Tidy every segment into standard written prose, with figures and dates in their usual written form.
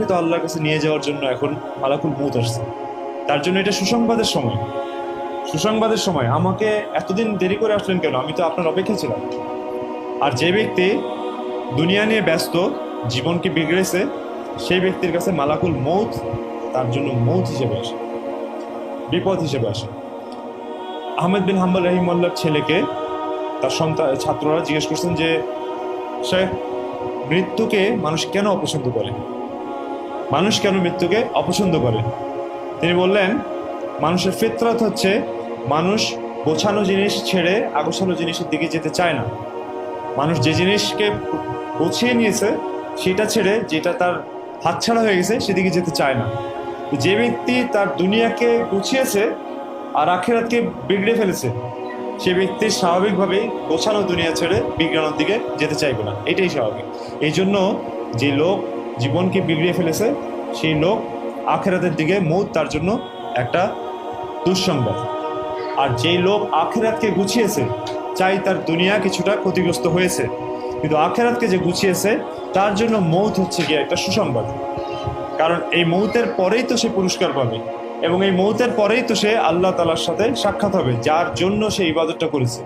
তো আল্লাহর কাছে নিয়ে যাওয়ার জন্য এখন মালাকুল মউত আসছে। তার জন্য এটা সুসংবাদের সময়, সুসংবাদের সময়। আমাকে এতদিন দেরি করে আসলেন কেন? আমি তো আপনার অপেক্ষা ছিলাম। আর যে ব্যক্তি দুনিয়া নিয়ে ব্যস্ত, জীবনকে বিগড়েছে, সেই ব্যক্তির কাছে মালাকুল মউত তার জন্য মউত হিসেবে আসে, বিপদ হিসেবে আসে। আহমেদ বিন হাম্বল রহিমাল্লাহর ছেলেকে তার সন্তান ছাত্ররা জিজ্ঞেস করছেন যে, শেখ, মৃত্যুকে মানুষ কেন অপছন্দ করে? মানুষ কেন মৃত্যুকে অপছন্দ করে? তিনি বললেন, মানুষের ফিতরত হচ্ছে মানুষ গোছানো জিনিস ছেড়ে আগোছালো জিনিসের দিকে যেতে চায় না। মানুষ যে জিনিসকে গুছিয়ে নিয়েছে সেটা ছেড়ে যেটা তার হাতছাড়া হয়ে গেছে সেদিকে যেতে চায় না। যে ব্যক্তি তার দুনিয়াকে গুছিয়েছে আর আখিরাতকে বিগড়ে ফেলেছে, সে ব্যক্তি স্বাভাবিকভাবেই গোছানো দুনিয়া ছেড়ে বিজ্ঞানের দিকে যেতে চাইবে না, এটাই স্বাভাবিক। এই জন্য যে লোক জীবনকে বিগড়িয়ে ফেলেছে সেই লোক আখিরাতের দিকে মউত তার জন্য একটা দুঃসংবাদ। আর যেই লোক আখিরাতকে গুছিয়েছে, চাই তার দুনিয়া কিছুটা ক্ষতিগ্রস্ত হয়েছে, কিন্তু আখিরাতকে যে গুছিয়েছে তার জন্য মউত হচ্ছে গিয়ে একটা সুসংবাদ। কারণ এই মউতের পরেই তো সে পুরস্কার পাবে, এবং এই মউতের পরেই তো সে আল্লাহ তাআলার সাথে সাক্ষাৎ হবে, যার জন্য সে ইবাদতটা করেছে।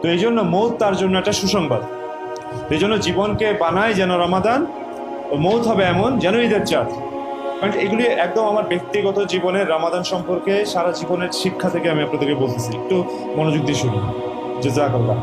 তো এই জন্য মউত তার জন্য একটা সুসংবাদ। এই জন্য জীবনকে বানায় যেন রমাদান, ও মউত হবে এমন যেন ঈদের চাঁদ। কারণ এগুলি একদম আমার ব্যক্তিগত জীবনের রমাদান সম্পর্কে সারা জীবনের শিক্ষা থেকে আমি আপনাদেরকে বলতেছি, একটু মনোযোগ দিয়ে শুনুন। জাযাকাল্লাহ।